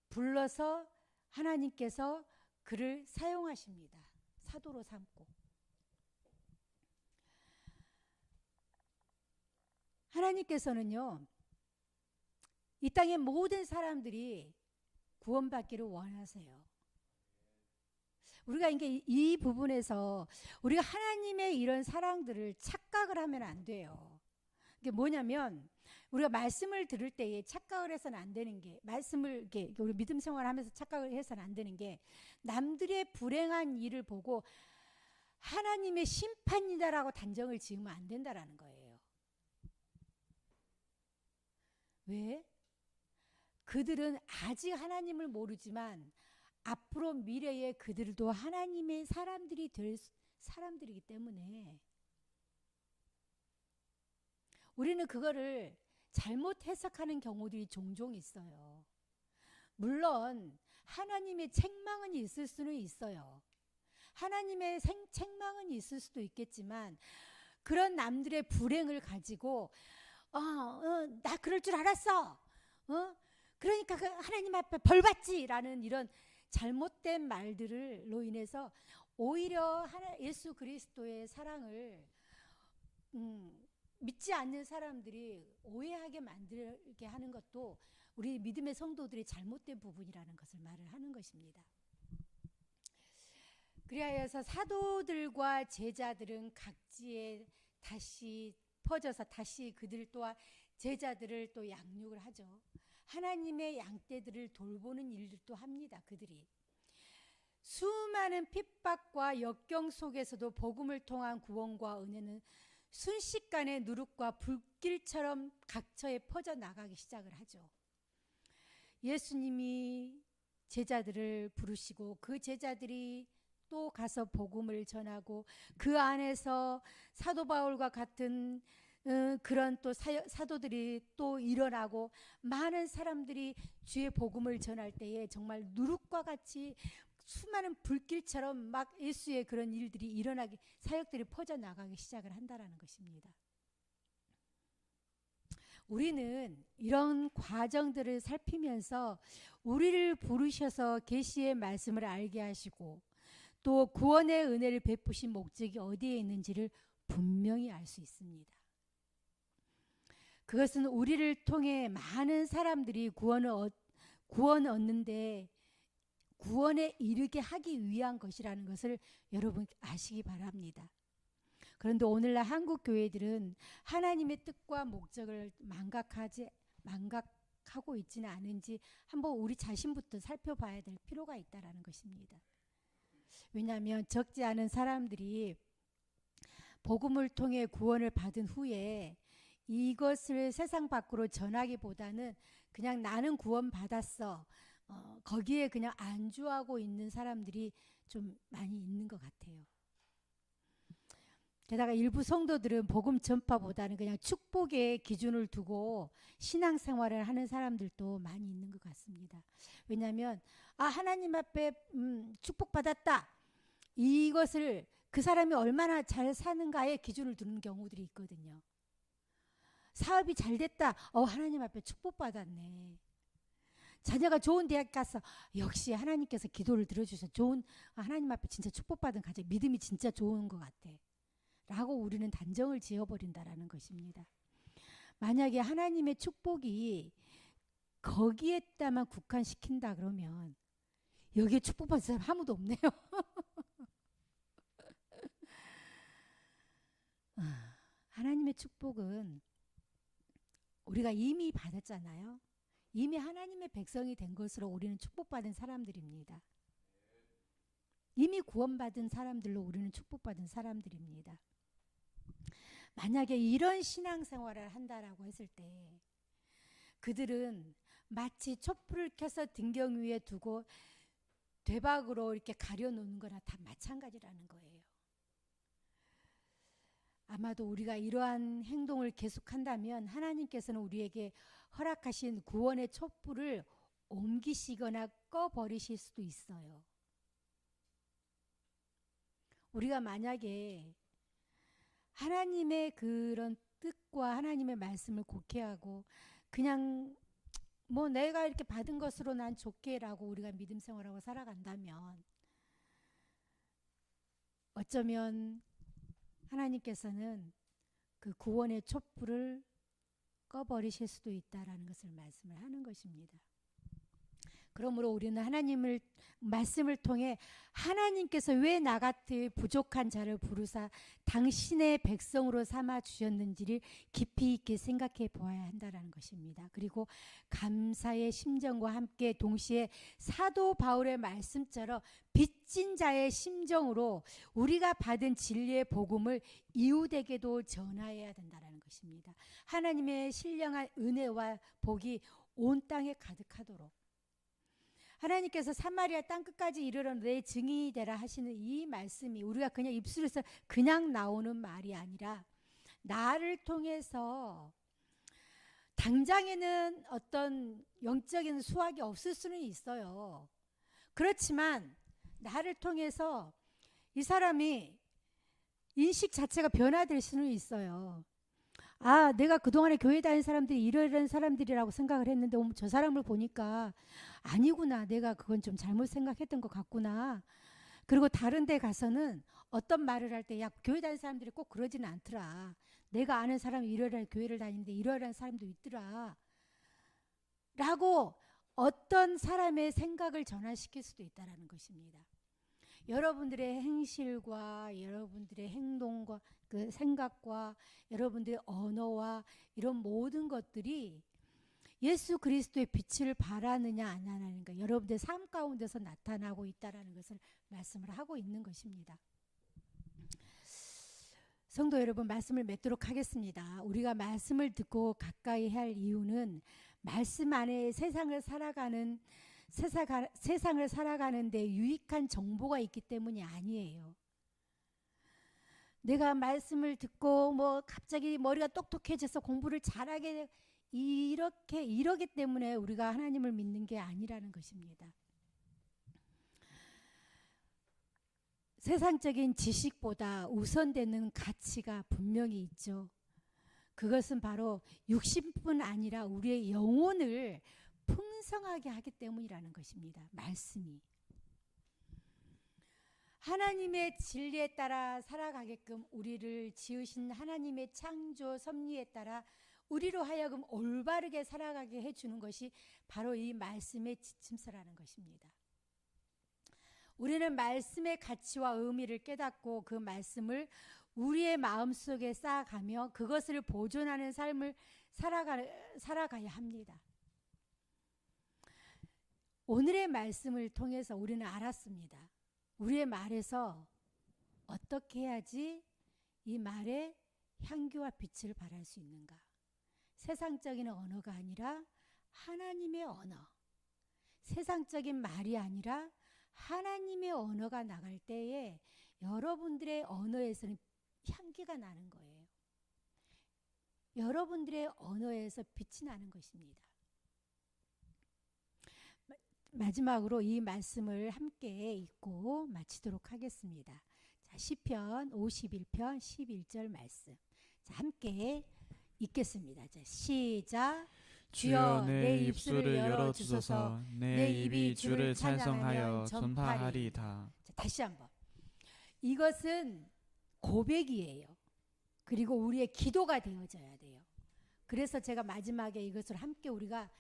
불러서 하나님께서 그를 사용하십니다. 사도로 삼고. 하나님께서는요, 이 땅의 모든 사람들이 구원받기를 원하세요. 우리가 이게 이 부분에서 우리가 하나님의 이런 사랑들을 착각을 하면 안 돼요. 이게 뭐냐면 우리가 말씀을 들을 때에 착각을 해서는 안 되는 게, 말씀을 이렇게 우리 믿음 생활하면서 착각을 해서는 안 되는 게, 남들의 불행한 일을 보고 하나님의 심판이다라고 단정을 지으면 안 된다라는 거예요. 왜? 그들은 아직 하나님을 모르지만 앞으로 미래에 그들도 하나님의 사람들이 될 사람들이기 때문에 우리는 그거를 잘못 해석하는 경우들이 종종 있어요. 물론 하나님의 책망은 있을 수는 있어요. 하나님의 책망은 있을 수도 있겠지만 그런 남들의 불행을 가지고 나 그럴 줄 알았어. 그러니까 하나님 앞에 벌 받지라는 이런 잘못된 말들로 인해서 오히려 예수 그리스도의 사랑을 믿지 않는 사람들이 오해하게 만들게 하는 것도 우리 믿음의 성도들이 잘못된 부분이라는 것을 말을 하는 것입니다. 그리하여서 사도들과 제자들은 각지에 다시 퍼져서 다시 그들 또한 제자들을 또 양육을 하죠. 하나님의 양떼들을 돌보는 일들도 합니다. 그들이 수많은 핍박과 역경 속에서도 복음을 통한 구원과 은혜는 순식간에 누룩과 불길처럼 각처에 퍼져나가기 시작을 하죠. 예수님이 제자들을 부르시고 그 제자들이 또 가서 복음을 전하고 그 안에서 사도 바울과 같은 그런 또 사도들이 또 일어나고 많은 사람들이 주의 복음을 전할 때에 정말 누룩과 같이 수많은 불길처럼 막 예수의 그런 일들이 일어나기, 사역들이 퍼져나가기 시작을 한다라는 것입니다. 우리는 이런 과정들을 살피면서 우리를 부르셔서 계시의 말씀을 알게 하시고 또 구원의 은혜를 베푸신 목적이 어디에 있는지를 분명히 알 수 있습니다. 그것은 우리를 통해 많은 사람들이 구원을 얻는데 구원에 이르게 하기 위한 것이라는 것을 여러분 아시기 바랍니다. 그런데 오늘날 한국 교회들은 하나님의 뜻과 목적을 망각하고 있지는 않은지 한번 우리 자신부터 살펴봐야 될 필요가 있다라는 것입니다. 왜냐하면 적지 않은 사람들이 복음을 통해 구원을 받은 후에 이것을 세상 밖으로 전하기보다는 그냥 나는 구원 받았어. 거기에 그냥 안주하고 있는 사람들이 좀 많이 있는 것 같아요. 게다가 일부 성도들은 복음 전파보다는 그냥 축복의 기준을 두고 신앙생활을 하는 사람들도 많이 있는 것 같습니다. 왜냐하면 하나님 앞에 축복받았다. 이것을 그 사람이 얼마나 잘 사는가에 기준을 두는 경우들이 있거든요. 사업이 잘 됐다. 하나님 앞에 축복받았네. 자녀가 좋은 대학 가서 역시 하나님께서 기도를 들어주셔서 하나님 앞에 진짜 축복받은 가정, 믿음이 진짜 좋은 것 같아 라고 우리는 단정을 지어버린다라는 것입니다. 만약에 하나님의 축복이 거기에다만 국한시킨다 그러면 여기에 축복받은 사람 아무도 없네요. 하나님의 축복은 우리가 이미 받았잖아요. 이미 하나님의 백성이 된 것으로 우리는 축복받은 사람들입니다. 이미 구원받은 사람들로 우리는 축복받은 사람들입니다. 만약에 이런 신앙생활을 한다라고 했을 때 그들은 마치 촛불을 켜서 등경 위에 두고 되박으로 이렇게 가려놓는 거나 다 마찬가지라는 거예요. 아마도 우리가 이러한 행동을 계속한다면 하나님께서는 우리에게 허락하신 구원의 촛불을 옮기시거나 꺼버리실 수도 있어요. 우리가 만약에 하나님의 그런 뜻과 하나님의 말씀을 곡해하고 그냥 내가 이렇게 받은 것으로 난 좋게라고 우리가 믿음 생활하고 살아간다면 어쩌면 하나님께서는 그 구원의 촛불을 꺼버리실 수도 있다라는 것을 말씀을 하는 것입니다. 그러므로 우리는 하나님을 말씀을 통해 하나님께서 왜 나 같은 부족한 자를 부르사 당신의 백성으로 삼아 주셨는지를 깊이 있게 생각해 보아야 한다는 것입니다. 그리고 감사의 심정과 함께 동시에 사도 바울의 말씀처럼 빚진 자의 심정으로 우리가 받은 진리의 복음을 이웃에게도 전하여야 된다는 것입니다. 하나님의 신령한 은혜와 복이 온 땅에 가득하도록 하나님께서 사마리아 땅끝까지 이르러 내 증인이 되라 하시는 이 말씀이 우리가 그냥 입술에서 그냥 나오는 말이 아니라 나를 통해서 당장에는 어떤 영적인 수확이 없을 수는 있어요. 그렇지만 나를 통해서 이 사람이 인식 자체가 변화될 수는 있어요. 내가 그동안에 교회 다닌 사람들이 이러이러한 사람들이라고 생각을 했는데 저 사람을 보니까 아니구나. 내가 그건 좀 잘못 생각했던 것 같구나. 그리고 다른 데 가서는 어떤 말을 할 때 교회 다닌 사람들이 꼭 그러지는 않더라. 내가 아는 사람이 이러이러한 교회를 다니는데 이러이러한 사람도 있더라. 라고 어떤 사람의 생각을 전환시킬 수도 있다는 것입니다. 여러분들의 행실과 여러분들의 행동과 그 생각과 여러분들의 언어와 이런 모든 것들이 예수 그리스도의 빛을 발하느냐 안 하느냐 여러분들의 삶 가운데서 나타나고 있다는 것을 말씀을 하고 있는 것입니다. 성도 여러분, 말씀을 맺도록 하겠습니다. 우리가 말씀을 듣고 가까이 할 이유는 말씀 안에 세상을 살아가는 데 유익한 정보가 있기 때문이 아니에요. 내가 말씀을 듣고 갑자기 머리가 똑똑해져서 공부를 잘하게 이러기 때문에 우리가 하나님을 믿는 게 아니라는 것입니다. 세상적인 지식보다 우선되는 가치가 분명히 있죠. 그것은 바로 육신뿐 아니라 우리의 영혼을 풍성하게 하기 때문이라는 것입니다. 말씀이. 하나님의 진리에 따라 살아가게끔 우리를 지으신 하나님의 창조 섭리에 따라 우리로 하여금 올바르게 살아가게 해주는 것이 바로 이 말씀의 지침서라는 것입니다. 우리는 말씀의 가치와 의미를 깨닫고 그 말씀을 우리의 마음속에 쌓아가며 그것을 보존하는 삶을 살아가야 합니다. 오늘의 말씀을 통해서 우리는 알았습니다. 우리의 말에서 어떻게 해야지 이 말에 향기와 빛을 발할 수 있는가? 세상적인 언어가 아니라 하나님의 언어, 세상적인 말이 아니라 하나님의 언어가 나갈 때에 여러분들의 언어에서는 향기가 나는 거예요. 여러분들의 언어에서 빛이 나는 것입니다. 마지막으로 이 말씀을 함께 읽고 마치도록 하겠습니다. 자, 시편 51편 11절 말씀. 자, 함께 읽겠습니다. 자, 시작. 주여 내 입술을 열어주소서. 내 입이 주를 찬송하여 전파하리이다. 자, 다시 한번. 이것은 고백이에요. 그리고 우리의 기도가 되어져야 돼요. 그래서 제가 마지막에 이것을 함께 우리가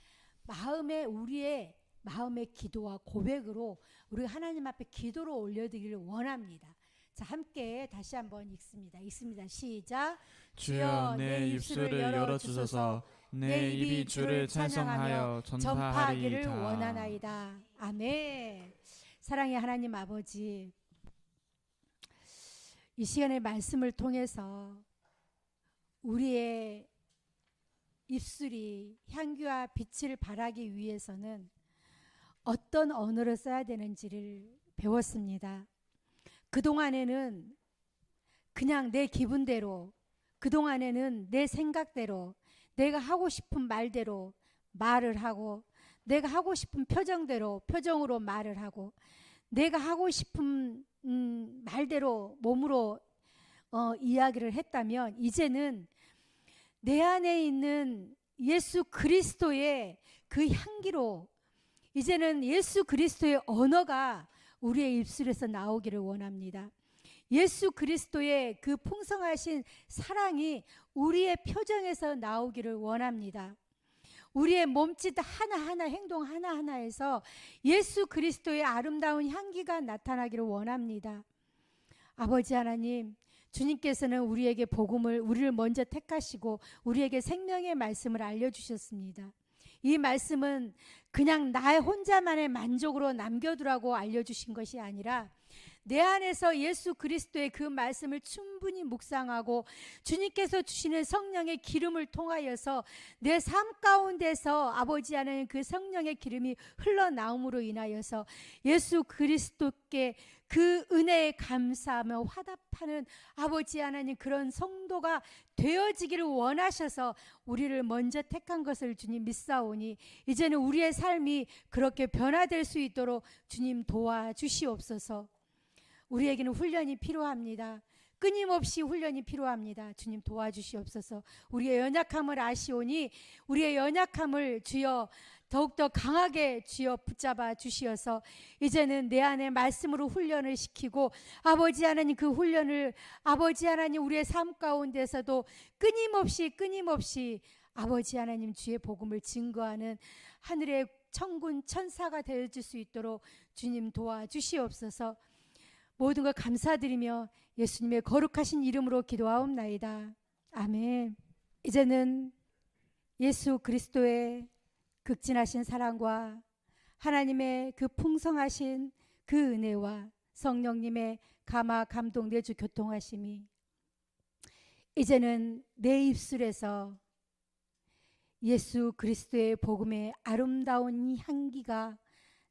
우리의 마음의 기도와 고백으로 우리가 하나님 앞에 기도로 올려드리기를 원합니다. 자, 함께 다시 한번 읽습니다. 시작. 주여 내 입술을 열어주소서. 내 입이 주를 찬송하여 전파하기를 전파하리이다. 원하나이다. 아멘. 사랑의 하나님 아버지, 이 시간의 말씀을 통해서 우리의 입술이 향기와 빛을 발하기 위해서는 어떤 언어를 써야 되는지를 배웠습니다. 그동안에는 그냥 내 기분대로, 그동안에는 내 생각대로, 내가 하고 싶은 말대로 말을 하고, 내가 하고 싶은 표정으로 말을 하고, 내가 하고 싶은 말대로 몸으로 이야기를 했다면, 이제는 내 안에 있는 예수 그리스도의 그 향기로, 이제는 예수 그리스도의 언어가 우리의 입술에서 나오기를 원합니다. 예수 그리스도의 그 풍성하신 사랑이 우리의 표정에서 나오기를 원합니다. 우리의 몸짓 하나하나, 행동 하나하나에서 예수 그리스도의 아름다운 향기가 나타나기를 원합니다. 아버지 하나님, 주님께서는 우리에게 우리를 먼저 택하시고 우리에게 생명의 말씀을 알려주셨습니다. 이 말씀은 그냥 나 혼자만의 만족으로 남겨두라고 알려주신 것이 아니라 내 안에서 예수 그리스도의 그 말씀을 충분히 묵상하고 주님께서 주시는 성령의 기름을 통하여서 내 삶 가운데서 아버지 하나님 그 성령의 기름이 흘러나옴으로 인하여서 예수 그리스도께 그 은혜에 감사하며 화답하는 아버지 하나님 그런 성도가 되어지기를 원하셔서 우리를 먼저 택한 것을 주님 믿사오니 이제는 우리의 삶이 그렇게 변화될 수 있도록 주님 도와주시옵소서. 우리에게는 훈련이 필요합니다. 끊임없이 훈련이 필요합니다. 주님 도와주시옵소서. 우리의 연약함을 아시오니 우리의 연약함을 주여 더욱더 강하게 주여 붙잡아 주시어서 이제는 내 안에 말씀으로 훈련을 시키고 아버지 하나님 그 훈련을 아버지 하나님 우리의 삶 가운데서도 끊임없이 아버지 하나님 주의 복음을 증거하는 하늘의 천군 천사가 되어줄 수 있도록 주님 도와주시옵소서. 모든 걸 감사드리며 예수님의 거룩하신 이름으로 기도하옵나이다. 아멘. 이제는 예수 그리스도의 극진하신 사랑과 하나님의 그 풍성하신 그 은혜와 성령님의 감화 감동 내주 교통하심이 이제는 내 입술에서 예수 그리스도의 복음의 아름다운 향기가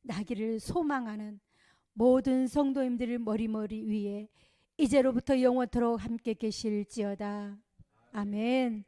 나기를 소망하는 모든 성도님들의 머리 위에 이제로부터 영원토록 함께 계실지어다. 아멘.